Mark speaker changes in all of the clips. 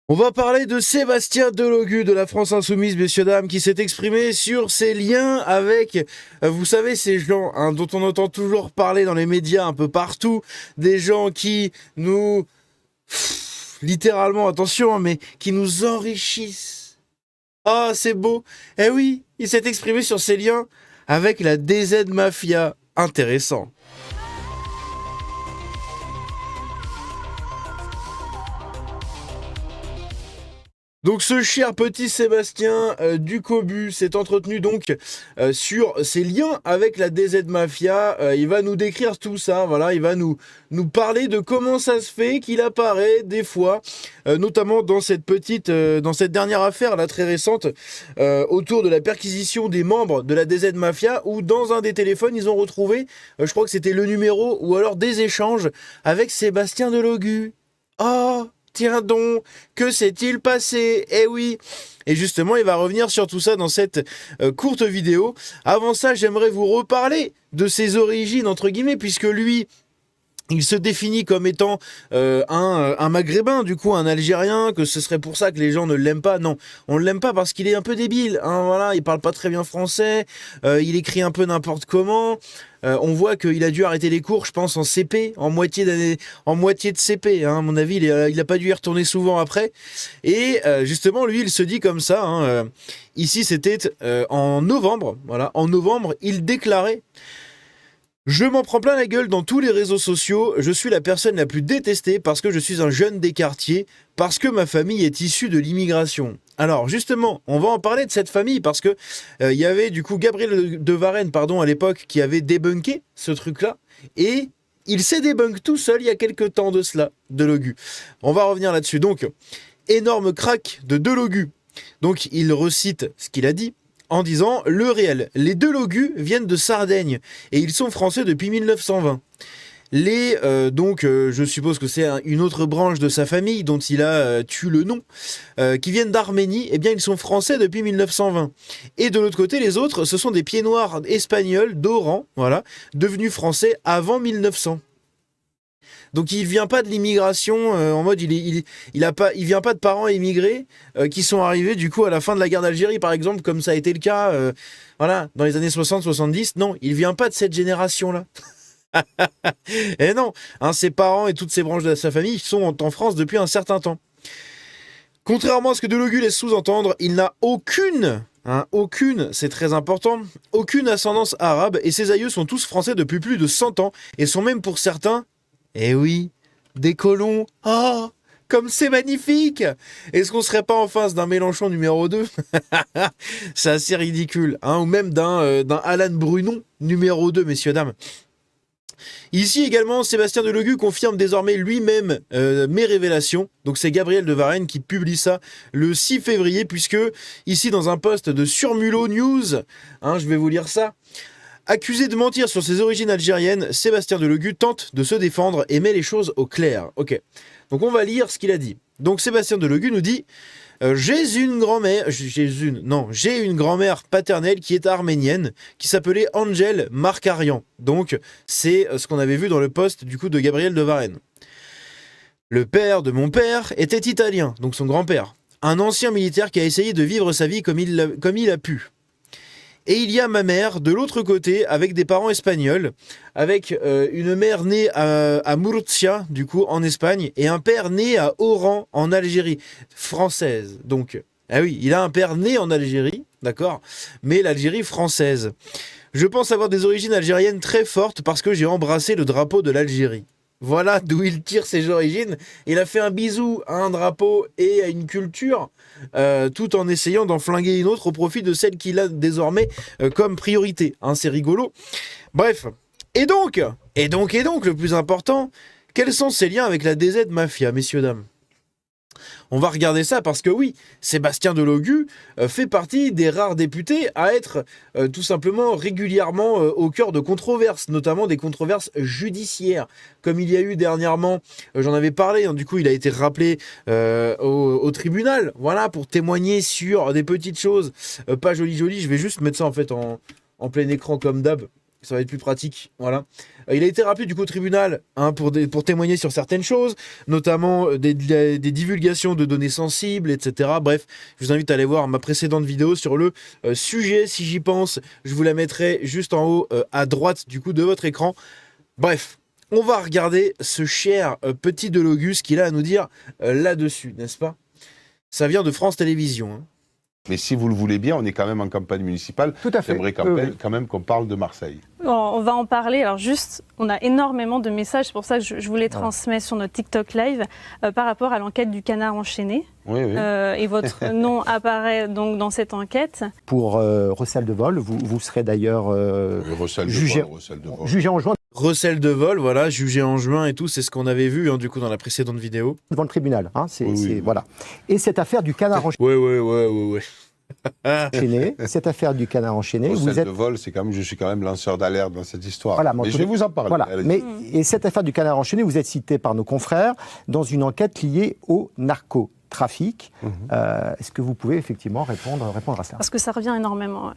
Speaker 1: On va parler de Sébastien Delogu de la France Insoumise, messieurs, dames, qui s'est exprimé sur ses liens avec, vous savez, ces gens dont on entend toujours parler dans les médias un peu partout, des gens qui nous, littéralement, attention, mais qui nous enrichissent. Ah, c'est beau. Eh oui, il s'est exprimé sur ses liens avec la DZ Mafia. Intéressant. Donc ce cher petit Sébastien Ducobu s'est entretenu donc sur ses liens avec la DZ Mafia. Il va nous décrire tout ça, voilà, il va nous parler de comment ça se fait qu'il apparaît des fois, notamment dans cette dans cette dernière affaire là très récente, autour de la perquisition des membres de la DZ Mafia, où dans un des téléphones ils ont retrouvé, je crois que c'était le numéro ou alors des échanges avec Sébastien Delogu. Oh, tiens donc, que s'est-il passé? Eh oui. Et justement, il va revenir sur tout ça dans cette courte vidéo. Avant ça, j'aimerais vous reparler de ses origines, entre guillemets, puisque lui, il se définit comme étant un maghrébin, du coup un Algérien, que ce serait pour ça que les gens ne l'aiment pas. Non, on ne l'aime pas parce qu'il est un peu débile. Voilà, il parle pas très bien français, il écrit un peu n'importe comment. On voit qu'il a dû arrêter les cours, je pense, en CP, en moitié de CP. À mon avis, il a pas dû y retourner souvent après. Et justement, lui, il se dit comme ça. Ici, c'était en novembre. Voilà, en novembre, il déclarait: je m'en prends plein la gueule dans tous les réseaux sociaux, je suis la personne la plus détestée parce que je suis un jeune des quartiers, parce que ma famille est issue de l'immigration. Alors justement, on va en parler de cette famille parce que il y avait du coup Gabriel de Varenne, pardon, à l'époque, qui avait débunké ce truc-là, et il s'est débunk tout seul il y a quelques temps de cela, Delogu. On va revenir là-dessus. Donc, énorme crack de Delogu. Donc il recite ce qu'il a dit en disant: le réel, les Delogu viennent de Sardaigne et ils sont français depuis 1920. Je suppose que c'est une autre branche de sa famille dont il a tué le nom, qui viennent d'Arménie, eh bien ils sont français depuis 1920. Et de l'autre côté, les autres, ce sont des pieds noirs espagnols d'Oran, voilà, devenus français avant 1900. Donc il vient pas de l'immigration en mode il vient pas de parents immigrés qui sont arrivés du coup à la fin de la guerre d'Algérie par exemple, comme ça a été le cas voilà, dans les années 60-70. Non, il vient pas de cette génération là. Et non, ses parents et toutes ses branches de sa famille sont en France depuis un certain temps. Contrairement à ce que Delogu laisse sous-entendre, il n'a aucune, c'est très important, aucune ascendance arabe, et ses aïeux sont tous français depuis plus de 100 ans et sont même pour certains, eh oui, des colons. Oh, comme c'est magnifique! Est-ce qu'on serait pas en face d'un Mélenchon numéro 2? C'est assez ridicule, ou même d'un Alan Brunon numéro 2, messieurs, dames. Ici également, Sébastien Delogu confirme désormais lui-même mes révélations. Donc c'est Gabriel de Varenne qui publie ça le 6 février, puisque ici dans un post de Surmulot News, je vais vous lire ça. Accusé de mentir sur ses origines algériennes, Sébastien Delogu tente de se défendre et met les choses au clair. Ok, donc on va lire ce qu'il a dit. Donc Sébastien Delogu nous dit: j'ai une grand-mère paternelle qui est arménienne, qui s'appelait Angel Markarian. Donc c'est ce qu'on avait vu dans le post du coup de Gabriel de Varenne. Le père de mon père était italien, donc son grand-père, un ancien militaire qui a essayé de vivre sa vie comme il a pu. Et il y a ma mère de l'autre côté, avec des parents espagnols, avec une mère née à Murcia, du coup, en Espagne, et un père né à Oran, en Algérie, française. Donc, ah oui, il a un père né en Algérie, d'accord, mais l'Algérie française. Je pense avoir des origines algériennes très fortes parce que j'ai embrassé le drapeau de l'Algérie. Voilà d'où il tire ses origines. Il a fait un bisou à un drapeau et à une culture, tout en essayant d'en flinguer une autre au profit de celle qu'il a désormais comme priorité. C'est rigolo. Bref. Et donc, le plus important, quels sont ses liens avec la DZ Mafia, messieurs, dames? On va regarder ça parce que oui, Sébastien Delogu fait partie des rares députés à être tout simplement régulièrement au cœur de controverses, notamment des controverses judiciaires, comme il y a eu dernièrement, j'en avais parlé, du coup il a été rappelé au tribunal, voilà, pour témoigner sur des petites choses pas jolies, je vais juste mettre ça en fait en plein écran comme d'hab, Ça va être plus pratique, voilà. Il a été rappelé du coup au tribunal hein, pour témoigner sur certaines choses, notamment des divulgations de données sensibles, etc. Bref, je vous invite à aller voir ma précédente vidéo sur le sujet, si j'y pense. Je vous la mettrai juste en haut à droite du coup de votre écran. Bref, on va regarder ce cher petit Delogus qu'il a à nous dire là-dessus, n'est-ce pas? Ça vient de France Télévisions. Hein.
Speaker 2: Mais si vous le voulez bien, on est quand même en campagne municipale.
Speaker 3: Tout à fait.
Speaker 2: J'aimerais quand même qu'on parle de Marseille.
Speaker 4: On va en parler. Alors juste, on a énormément de messages, c'est pour ça que je vous les transmets sur notre TikTok Live par rapport à l'enquête du canard enchaîné.
Speaker 2: Oui, oui.
Speaker 4: Et votre nom apparaît donc dans cette enquête.
Speaker 3: Pour recel de vol, vous serez d'ailleurs jugé en juin
Speaker 1: Recel de vol, voilà, jugé en juin et tout, c'est ce qu'on avait vu hein, du coup dans la précédente vidéo.
Speaker 3: devant le tribunal. Hein,
Speaker 2: Oui.
Speaker 3: voilà. Et cette affaire du canard
Speaker 1: Ouais.
Speaker 3: enchaîné, cette affaire du canard enchaîné,
Speaker 2: Recel de vol, c'est quand même, je suis quand même lanceur d'alerte dans cette histoire.
Speaker 3: Voilà,
Speaker 2: mais je vais vous en parler.
Speaker 3: Voilà. Et cette affaire du canard enchaîné, vous êtes cité par nos confrères dans une enquête liée au narcotrafic. Est-ce que vous pouvez effectivement répondre à ça?
Speaker 4: Parce que ça revient énormément. Ouais.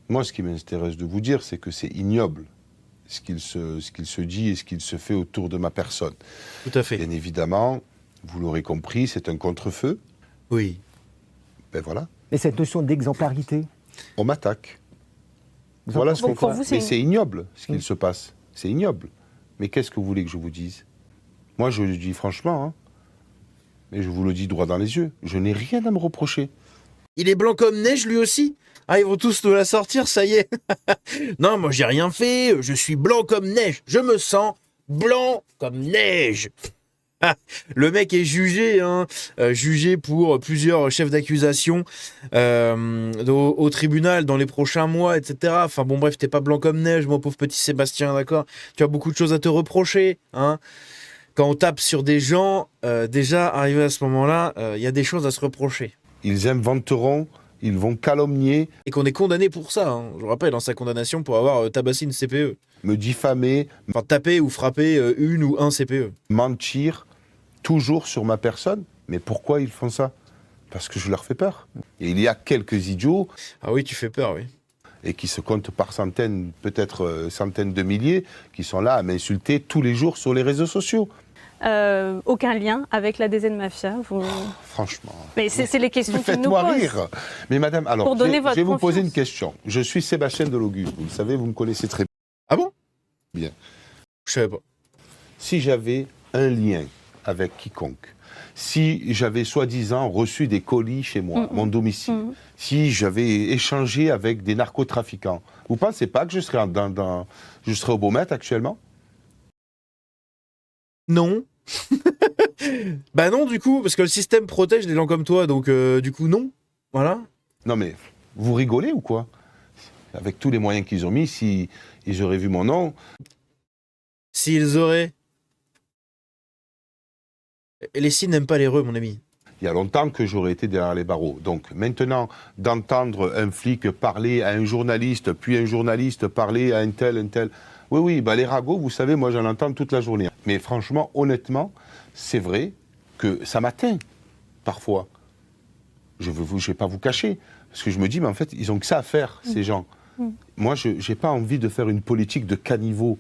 Speaker 2: Moi, ce qui m'intéresse de vous dire, c'est que c'est ignoble ce qu'il se dit et ce qu'il se fait autour de ma personne.
Speaker 1: Tout à fait.
Speaker 2: Bien évidemment, vous l'aurez compris, c'est un contre-feu.
Speaker 1: Oui.
Speaker 2: Ben voilà.
Speaker 3: Et cette notion d'exemplarité,
Speaker 2: On m'attaque. Voilà ce qu'on
Speaker 4: pour
Speaker 2: fait.
Speaker 4: vous,
Speaker 2: Mais c'est ignoble ce qu'il se passe. C'est ignoble. Mais qu'est-ce que vous voulez que je vous dise? Moi, je le dis franchement, hein, mais je vous le dis droit dans les yeux, je n'ai rien à me reprocher.
Speaker 1: Il est blanc comme neige lui aussi? Ah, ils vont tous nous la sortir, ça y est. Non, moi j'ai rien fait, je suis blanc comme neige. Je me sens blanc comme neige. Le mec est jugé, hein, jugé pour plusieurs chefs d'accusation au tribunal dans les prochains mois, etc. Enfin bon, bref, t'es pas blanc comme neige, mon pauvre petit Sébastien, d'accord? Tu as beaucoup de choses à te reprocher, hein. Quand on tape sur des gens, déjà, arrivé à ce moment-là, il y a des choses à se reprocher.
Speaker 2: Ils inventeront, ils vont calomnier,
Speaker 1: Et qu'on est condamné pour ça, hein. Je vous rappelle, dans sa condamnation pour avoir tabassé une CPE.
Speaker 2: me diffamer,
Speaker 1: Enfin, taper ou frapper une ou un CPE.
Speaker 2: mentir, toujours sur ma personne. Mais pourquoi ils font ça? Parce que je leur fais peur. Et il y a quelques idiots,
Speaker 1: Ah oui, tu fais peur, oui.
Speaker 2: et qui se comptent par centaines, peut-être centaines de milliers, qui sont là à m'insulter tous les jours sur les réseaux sociaux.
Speaker 4: Aucun lien avec la DZ Mafia.
Speaker 2: Franchement.
Speaker 4: Mais c'est les questions qu'ils nous
Speaker 2: Faites-moi
Speaker 4: posent.
Speaker 2: rire. Mais madame, alors,
Speaker 4: Pour donner
Speaker 2: je
Speaker 4: votre
Speaker 2: vais vous poser
Speaker 4: confiance.
Speaker 2: une question. Je suis Sébastien Delogus. Vous le savez, vous me connaissez très
Speaker 1: Ah bon?
Speaker 2: bien.
Speaker 1: Je savais pas.
Speaker 2: Si j'avais un lien avec quiconque, si j'avais soi-disant reçu des colis chez moi, mon domicile, si j'avais échangé avec des narcotrafiquants, vous pensez pas que je serais, je serais au Beaumet actuellement?
Speaker 1: Non. Bah non, du coup, parce que le système protège les gens comme toi, donc du coup, non. Voilà.
Speaker 2: Non mais, vous rigolez ou quoi? Avec tous les moyens qu'ils ont mis, si ils auraient vu mon nom,
Speaker 1: S'ils auraient... Les signes n'aiment pas l'heureux, mon ami.
Speaker 2: il y a longtemps que j'aurais été derrière les barreaux. Donc maintenant, d'entendre un flic parler à un journaliste, puis un journaliste parler à un tel... Oui, bah les ragots, vous savez, moi j'en entends toute la journée. Mais franchement, honnêtement, c'est vrai que ça m'atteint, parfois. Je vais pas vous cacher. Parce que je me dis, mais en fait, ils ont que ça à faire, ces gens. Moi, je n'ai pas envie de faire une politique de caniveau.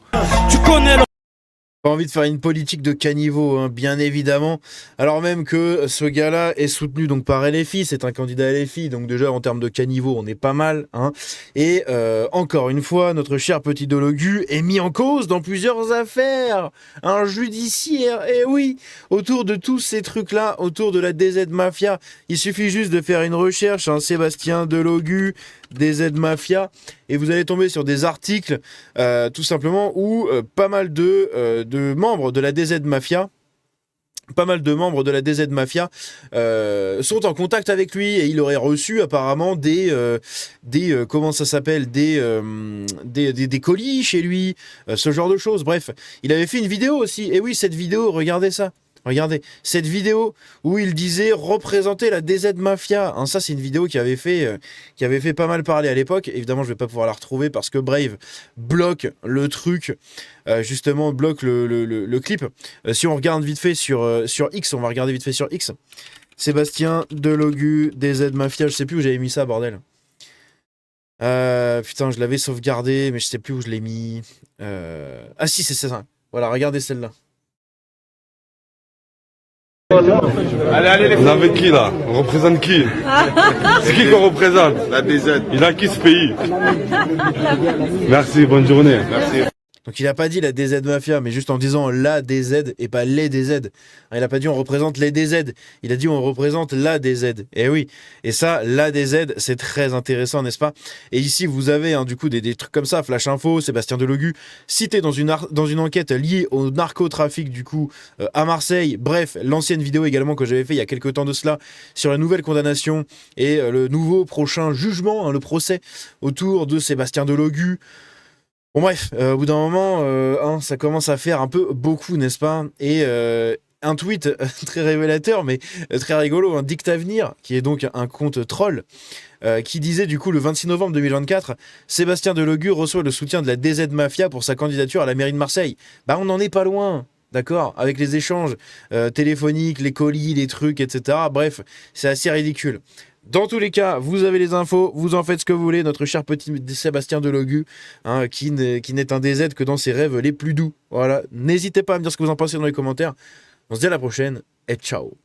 Speaker 1: Pas envie de faire une politique de caniveau, hein, bien évidemment. Alors même que ce gars-là est soutenu donc par LFI, c'est un candidat LFI, donc déjà en termes de caniveau, on est pas mal. Hein. Et encore une fois, notre cher petit Delogus est mis en cause dans plusieurs affaires, un judiciaire. Et oui, autour de tous ces trucs-là, autour de la DZ Mafia, il suffit juste de faire une recherche, hein, Sébastien Delogus, DZ Mafia, et vous allez tomber sur des articles tout simplement où pas mal de membres de la DZ Mafia sont en contact avec lui, et il aurait reçu apparemment des comment ça s'appelle, des colis chez lui, ce genre de choses. Bref, il avait fait une vidéo aussi, et oui, cette vidéo, regardez ça. Regardez, cette vidéo où il disait représenter la DZ Mafia. Hein, ça, c'est une vidéo qui avait fait pas mal parler à l'époque. Évidemment, je vais pas pouvoir la retrouver parce que Brave bloque le truc, justement, bloque le clip. Si on regarde vite fait sur X, on va regarder vite fait sur X. Sébastien Delogus, DZ Mafia, je sais plus où j'avais mis ça, bordel. Putain, je l'avais sauvegardé, mais je sais plus où je l'ai mis. Ah si, c'est ça. Voilà, regardez celle-là.
Speaker 5: Allez, vous avez qui là? On représente qui? C'est qui qu'on représente? La DZ. Il a qui ce pays? Merci, bonne journée. Merci.
Speaker 1: Donc il a pas dit la DZ Mafia, mais juste en disant la DZ et pas les DZ. Il a pas dit on représente les DZ, il a dit on représente la DZ. Et oui, et ça, la DZ, c'est très intéressant, n'est-ce pas? Et ici, vous avez du coup des trucs comme ça, Flash Info, Sébastien Delogu, cité dans une enquête liée au narcotrafic du coup à Marseille. Bref, l'ancienne vidéo également que j'avais fait il y a quelques temps de cela sur la nouvelle condamnation et le nouveau prochain jugement, le procès autour de Sébastien Delogu. Bon bref, au bout d'un moment, ça commence à faire un peu beaucoup, n'est-ce pas? Et un tweet très révélateur, mais très rigolo, Dictavenir, qui est donc un compte troll, qui disait du coup le 26 novembre 2024, Sébastien Delogu reçoit le soutien de la DZ Mafia pour sa candidature à la mairie de Marseille. Bah on n'en est pas loin. D'accord, avec les échanges téléphoniques, les colis, les trucs, etc. Bref, c'est assez ridicule. Dans tous les cas, vous avez les infos, vous en faites ce que vous voulez. Notre cher petit Sébastien Delogu, qui n'est un DZ que dans ses rêves les plus doux. Voilà, n'hésitez pas à me dire ce que vous en pensez dans les commentaires. On se dit à la prochaine et ciao.